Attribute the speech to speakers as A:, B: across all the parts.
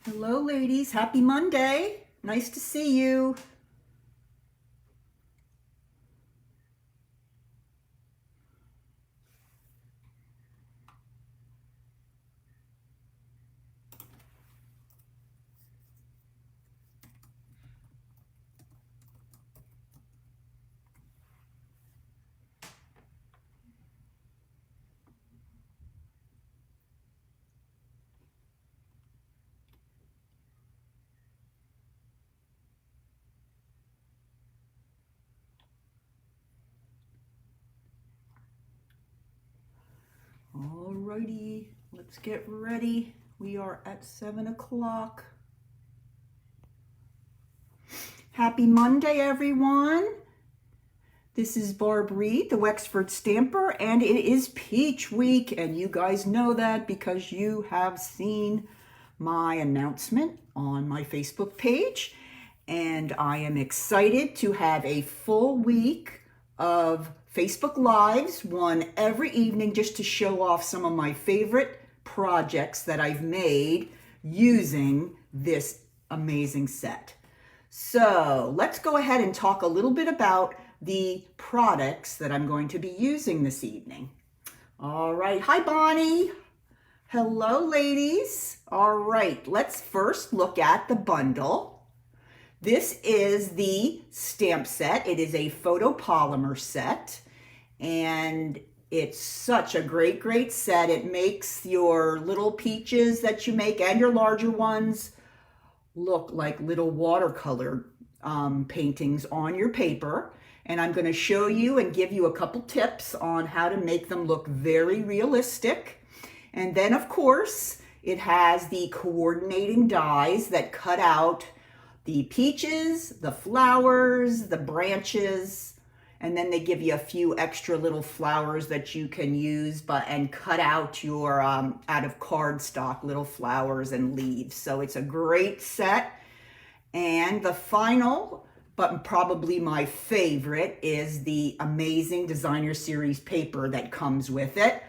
A: Hello, ladies. Happy Monday. Nice to see you. Alrighty, let's get ready. We are at 7 o'clock. Happy Monday, everyone. This is Barb Reed, the Wexford Stamper, and it is Peach Week, and you guys know that because you have seen my announcement on my Facebook page, and I am excited to have a full week of Facebook Lives, one every evening, just to show off some of my favorite projects that I've made using this amazing set. So let's go ahead and talk a little bit about the products that I'm going to be using this evening. All right. Hi, Bonnie. Hello, ladies. All right. Let's first look at the bundle. This is the stamp set. It is a photopolymer set, and it's such a great set. It makes your little peaches that you make and your larger ones look like little watercolor paintings on your paper. And I'm going to show you and give you a couple tips on how to make them look very realistic. And then, of course, it has the coordinating dies that cut out the peaches, the flowers, the branches, and then they give you a few extra little flowers that you can use and cut out your out of cardstock little flowers and leaves. So it's a great set. And the final, but probably my favorite, is the amazing designer series paper that comes with it.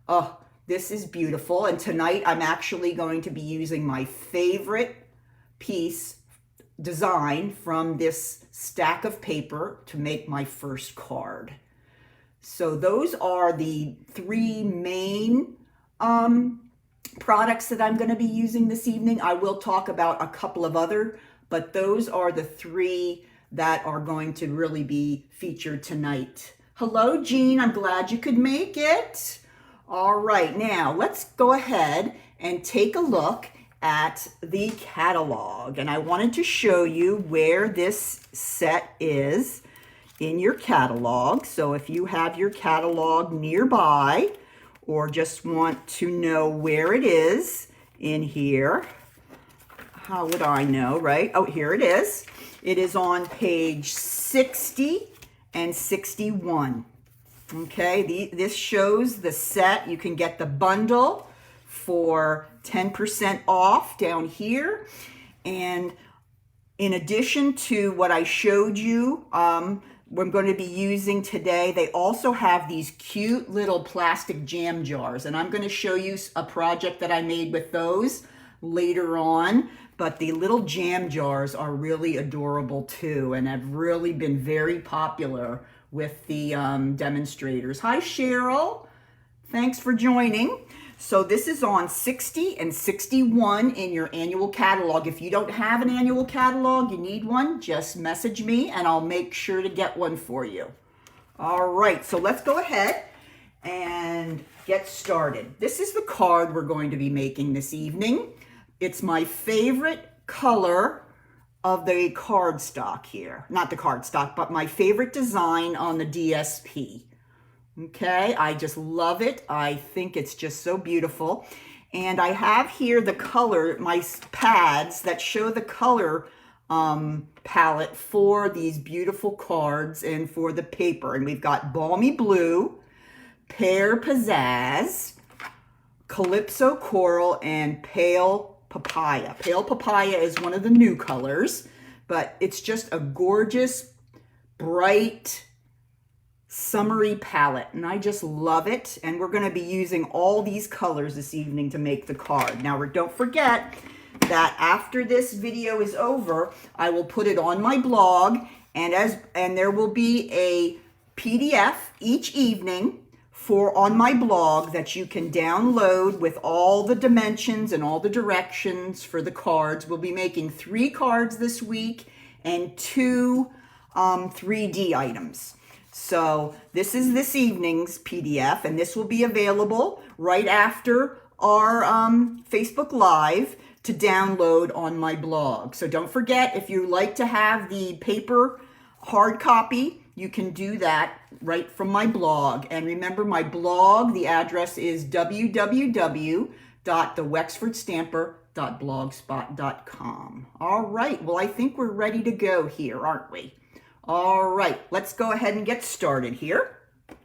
A: Oh, this is beautiful. And tonight I'm actually going to be using my favorite piece design from this stack of paper to make my first card. So those are the three main products that I'm going to be using this evening. I will talk about a couple of other, but those are the three that are going to really be featured tonight. Hello, Jean. I'm glad you could make it. All right, now let's go ahead and take a look at the catalog. And I wanted to show you where this set is in your catalog. So if you have your catalog nearby or just want to know where it is in here, how would I know, right? Oh, here it is. It is on page 60 and 61. Okay, this shows the set. You can get the bundle for 10% off down here. And in addition to what I showed you, we're going to be using today, they also have these cute little plastic jam jars. And I'm going to show you a project that I made with those later on. But the little jam jars are really adorable too, and have really been very popular with the demonstrators. Hi, Cheryl. Thanks for joining. So this is on 60 and 61 in your annual catalog. If you don't have an annual catalog, you need one, just message me and I'll make sure to get one for you. All right, so let's go ahead and get started. This is the card we're going to be making this evening. It's my favorite color of the cardstock here. Not the cardstock, but my favorite design on the DSP. Okay, I just love it. I think it's just so beautiful. And I have here the color, my pads that show the color palette for these beautiful cards and for the paper. And we've got Balmy Blue, Pear Pizzazz, Calypso Coral, and Pale Papaya. Pale Papaya is one of the new colors, but it's just a gorgeous, bright, summery palette, and I just love it. And we're going to be using all these colors this evening to make the card. Now, don't forget, that after this video is over, I will put it on my blog, and there will be a PDF each evening on my blog that you can download with all the dimensions and all the directions for the cards. We'll be making 3 cards this week and 2 3D items. So this is this evening's PDF, and this will be available right after our Facebook Live to download on my blog. So don't forget, if you like to have the paper hard copy, you can do that right from my blog. And remember, my blog, the address is www.thewexfordstamper.blogspot.com. All right, well, I think we're ready to go here, aren't we? All right, let's go ahead and get started here. I'm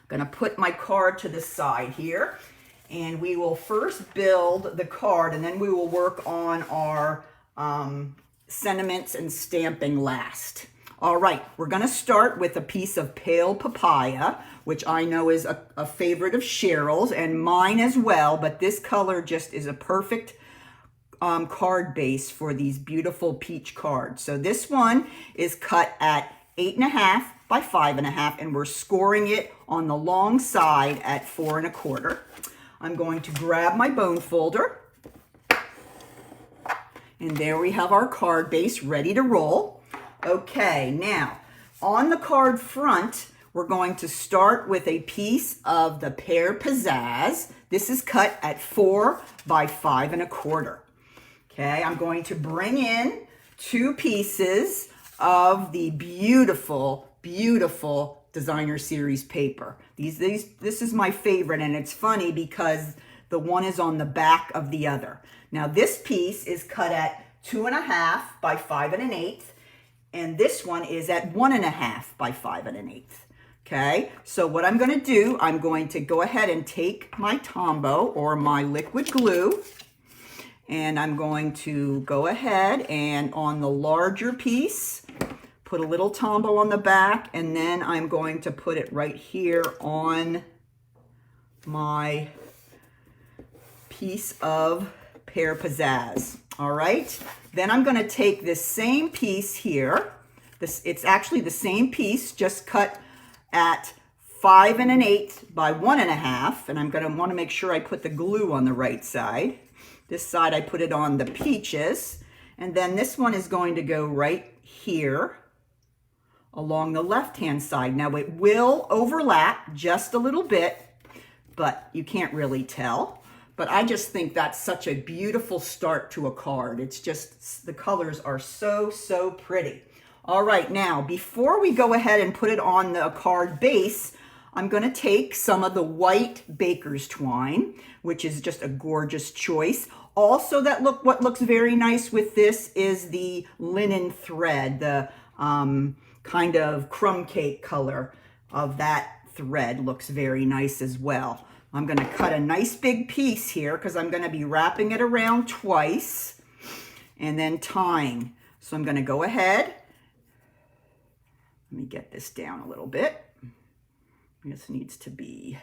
A: gonna put my card to the side here, and we will first build the card, and then we will work on our sentiments and stamping last. All right, we're gonna start with a piece of pale papaya, which I know is a favorite of Cheryl's and mine as well, but this color just is a perfect card base for these beautiful peach cards. So this one is cut at 8.5 by 5.5, and we're scoring it on the long side at 4 1/4. I'm going to grab my bone folder, and there we have our card base ready to roll. Okay, now on the card front, we're going to start with a piece of the Pear Pizzazz. This is cut at 4 by 5 1/4. Okay, I'm going to bring in 2 pieces of the beautiful, beautiful Designer Series paper. This is my favorite, and it's funny because the one is on the back of the other. Now this piece is cut at 2.5 by 5 1/8. And this one is at 1.5 by 5 1/8. Okay, so what I'm going to do, I'm going to go ahead and take my Tombow or my liquid glue, and I'm going to go ahead and on the larger piece, put a little Tombow on the back, and then I'm going to put it right here on my piece of Pear Pizzazz. All right, then I'm going to take this same piece here. It's actually the same piece, just cut at 5 1/8 by 1.5, and I'm going to want to make sure I put the glue on the right side. This side I put it on the peaches, and then this one is going to go right here along the left-hand side. Now it will overlap just a little bit, but you can't really tell. But I just think that's such a beautiful start to a card. It's just, the colors are so, so pretty. All right, now, before we go ahead and put it on the card base, I'm gonna take some of the white baker's twine, which is just a gorgeous choice. Also, what looks very nice with this is the linen thread, the kind of crumb cake color of that thread looks very nice as well. I'm going to cut a nice big piece here because I'm going to be wrapping it around twice and then tying. So I'm going to go ahead. Let me get this down a little bit. This needs to be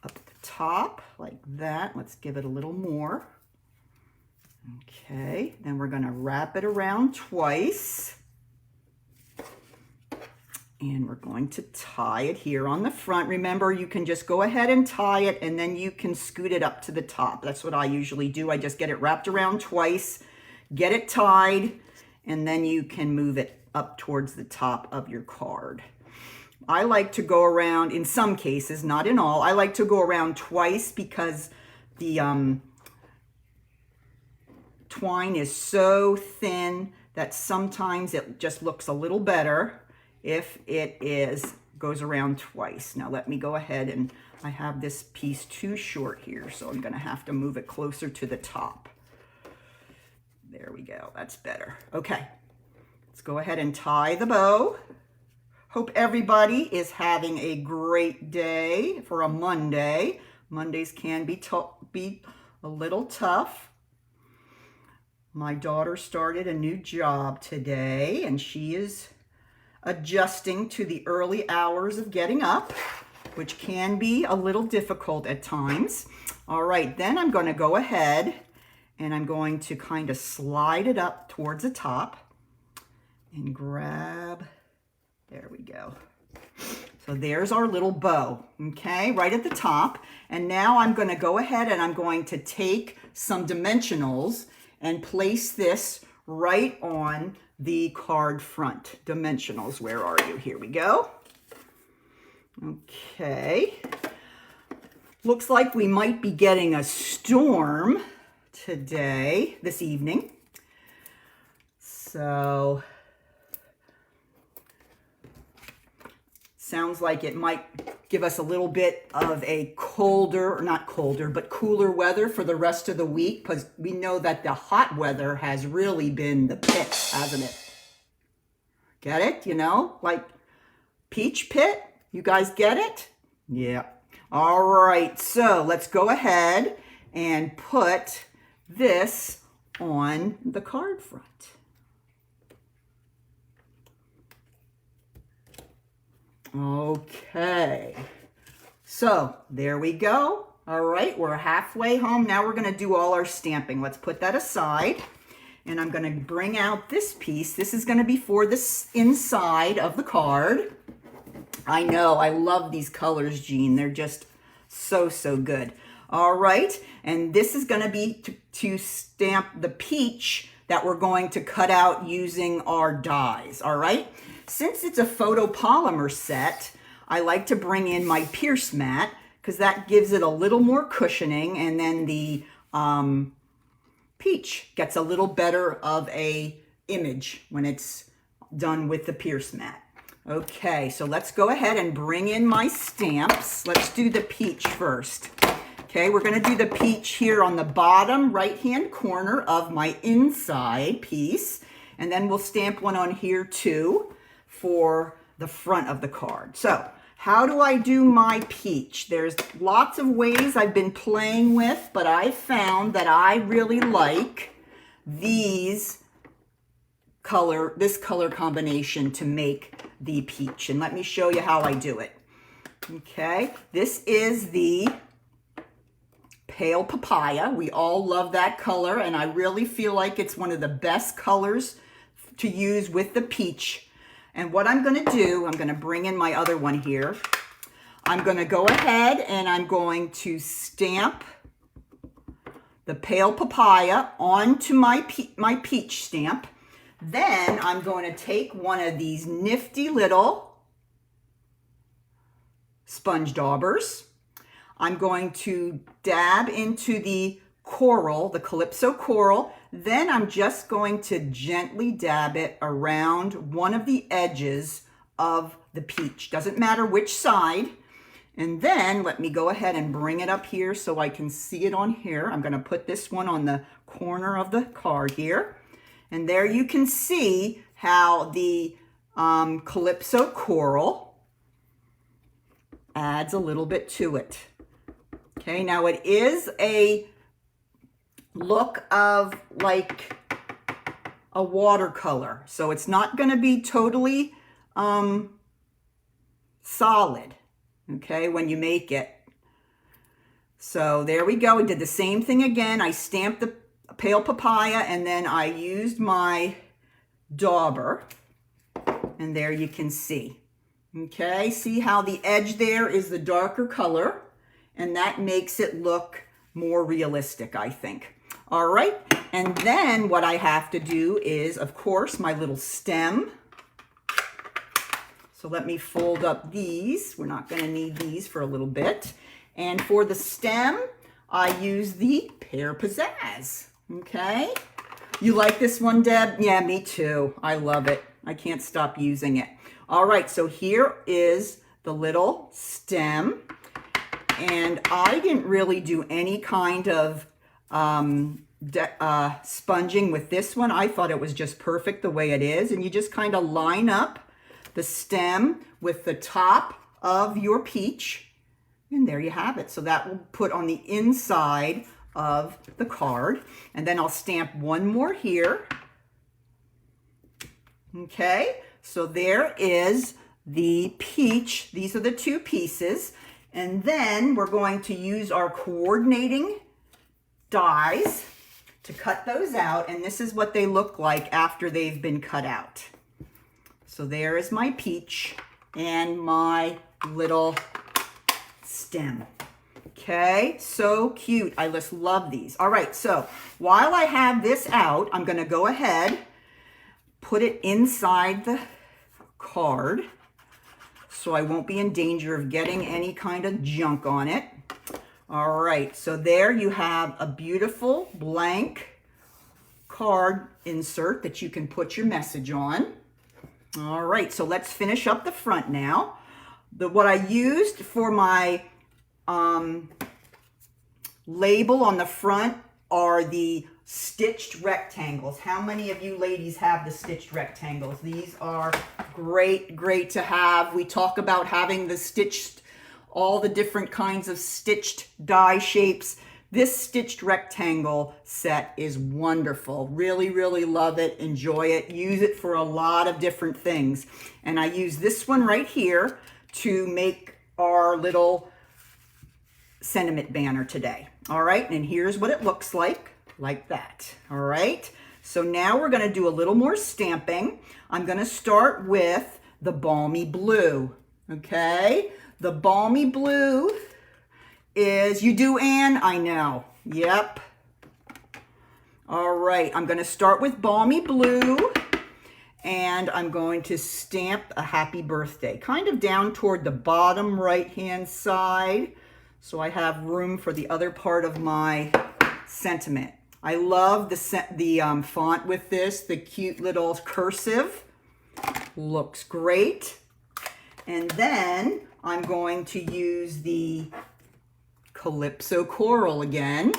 A: up at the top like that. Let's give it a little more. Okay, then we're going to wrap it around twice. And we're going to tie it here on the front. Remember, you can just go ahead and tie it, and then you can scoot it up to the top. That's what I usually do. I just get it wrapped around twice, get it tied, and then you can move it up towards the top of your card. I like to go around, in some cases, not in all, I like to go around twice because the twine is so thin that sometimes it just looks a little better if it goes around twice. Now let me go ahead, and I have this piece too short here, so I'm gonna have to move it closer to the top. There we go, that's better. Okay, let's go ahead and tie the bow. Hope everybody is having a great day for a Monday. Mondays can be a little tough. My daughter started a new job today, and she is adjusting to the early hours of getting up, which can be a little difficult at times. All right, then I'm going to go ahead and I'm going to kind of slide it up towards the top and grab, there we go. So there's our little bow, okay, right at the top. And now I'm going to go ahead and I'm going to take some dimensionals and place this right on the card front. Dimensionals, where are you? Here we go. Okay. Looks like we might be getting a storm today, this evening. So sounds like it might give us a little bit of a colder, or not colder, but cooler weather for the rest of the week, because we know that the hot weather has really been the pit, hasn't it? Get it? You know, like peach pit? You guys get it? Yeah. All right, so let's go ahead and put this on the card front. Okay, so there we go. All right, we're halfway home. Now we're going to do all our stamping. Let's put that aside. And I'm going to bring out this piece. This is going to be for the inside of the card. I know, I love these colors, Jean. They're just so, so good. All right, and this is going to be to stamp the peach that we're going to cut out using our dies, all right? Since it's a photopolymer set, I like to bring in my Pierce mat because that gives it a little more cushioning, and then the peach gets a little better of a image when it's done with the Pierce mat. Okay, so let's go ahead and bring in my stamps. Let's do the peach first. Okay, we're going to do the peach here on the bottom right-hand corner of my inside piece, and then we'll stamp one on here too for the front of the card. So how do I do my peach? There's lots of ways I've been playing with, but I found that I really like this color combination to make the peach. And let me show you how I do it. Okay, this is the pale papaya. We all love that color, and I really feel like it's one of the best colors to use with the peach. And what I'm going to do, I'm going to bring in my other one here. I'm going to go ahead and I'm going to stamp the pale papaya onto my peach stamp. Then I'm going to take one of these nifty little sponge daubers. I'm going to dab into the coral, the Calypso coral. Then I'm just going to gently dab it around one of the edges of the peach. Doesn't matter which side. And then let me go ahead and bring it up here so I can see it on here. I'm going to put this one on the corner of the card here. And there you can see how the Calypso coral adds a little bit to it. Okay, now it is a look of like a watercolor, so it's not going to be totally solid, okay, when you make it. So there we go. I did the same thing again. I stamped the pale papaya, and then I used my dauber, and there you can see. Okay, see how the edge there is the darker color, and that makes it look more realistic, I think. All right, and then what I have to do is, of course, my little stem. So let me fold up these. We're not going to need these for a little bit. And for the stem, I use the Pear Pizzazz. Okay, you like this one, Deb? Yeah, me too. I love it. I can't stop using it. All right, so here is the little stem. And I didn't really do any kind of sponging with this one. I thought it was just perfect the way it is. And you just kind of line up the stem with the top of your peach. And there you have it. So that will put on the inside of the card. And then I'll stamp one more here. Okay, so there is the peach. These are the two pieces. And then we're going to use our coordinating dies to cut those out, and this is what they look like after they've been cut out. So there is my peach and my little stem. Okay, so cute. I just love these. All right, so while I have this out, I'm going to go ahead, put it inside the card so I won't be in danger of getting any kind of junk on it. All right, so there you have a beautiful blank card insert that you can put your message on. All right, so let's finish up the front now. What I used for my label on the front are the stitched rectangles. How many of you ladies have the stitched rectangles? These are great to have. We talk about having the stitched, all the different kinds of stitched die shapes. This stitched rectangle set is wonderful. Really love it, enjoy it, use it for a lot of different things. And I use this one right here to make our little sentiment banner today. All right, and here's what it looks like that. All right, so now we're gonna do a little more stamping. I'm gonna start with the balmy blue, okay? The balmy blue is, you do, Anne? I know, yep. All right, I'm gonna start with balmy blue, and I'm going to stamp a happy birthday, kind of down toward the bottom right-hand side, so I have room for the other part of my sentiment. I love the font with this, the cute little cursive. Looks great. And then I'm going to use the Calypso Coral again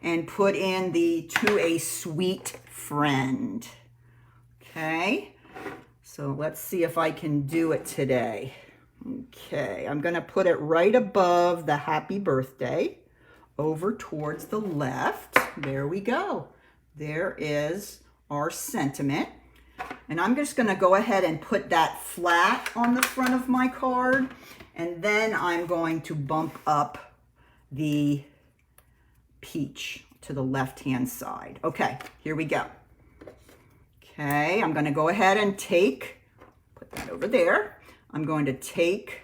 A: and put in the To a Sweet Friend. Okay, so let's see if I can do it today. Okay, I'm gonna put it right above the happy birthday, over towards the left. There we go. There is our sentiment. And I'm just gonna go ahead and put that flat on the front of my card, and then I'm going to bump up the peach to the left-hand side. Okay, here we go. Okay, I'm gonna go ahead and put that over there. I'm going to take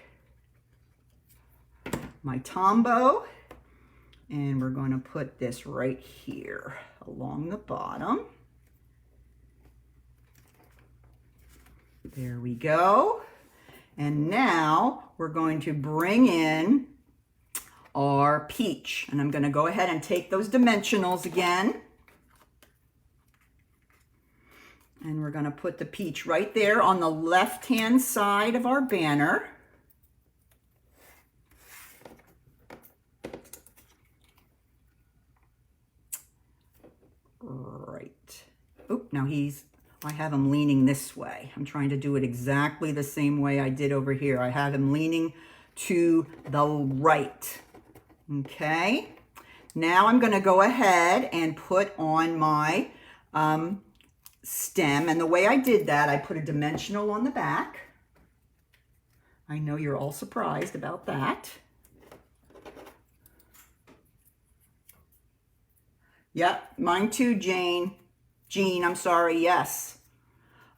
A: my Tombow, and we're going to put this right here along the bottom. There we go. And now we're going to bring in our peach. And I'm going to go ahead and take those dimensionals again. And we're going to put the peach right there on the left-hand side of our banner. Right. Oh, now I have him leaning this way. I'm trying to do it exactly the same way I did over here. I have him leaning to the right. Okay. Now I'm going to go ahead and put on my stem, and the way I did that, I put a dimensional on the back. I know you're all surprised about that. Yep, mine too, Jean, I'm sorry, yes.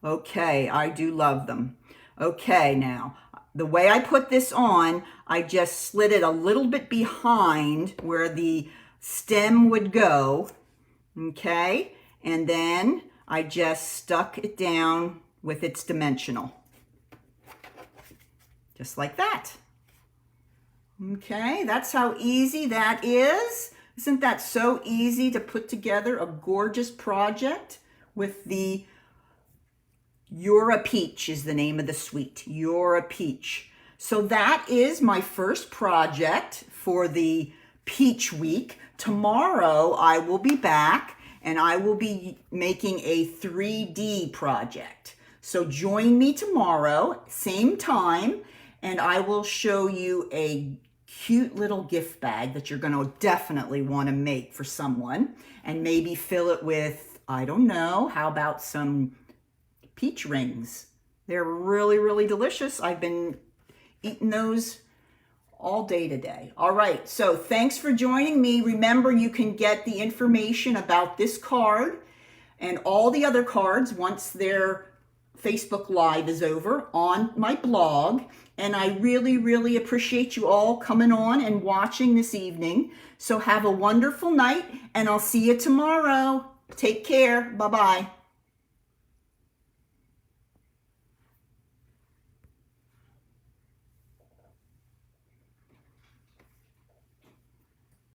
A: Okay, I do love them. Okay, now, the way I put this on, I just slid it a little bit behind where the stem would go, okay? And then I just stuck it down with its dimensional. Just like that. Okay, that's how easy that is. Isn't that so easy to put together a gorgeous project with the You're a Peach is the name of the suite. You're a Peach. So that is my first project for the Peach Week. Tomorrow I will be back and I will be making a 3D project. So join me tomorrow, same time, and I will show you a cute little gift bag that you're going to definitely want to make for someone, and maybe fill it with, I don't know, how about some peach rings? They're really delicious. I've been eating those all day today. All right, so thanks for joining me. Remember, you can get the information about this card and all the other cards once their Facebook Live is over on my blog. And I really, really appreciate you all coming on and watching this evening. So have a wonderful night, and I'll see you tomorrow. Take care. Bye-bye.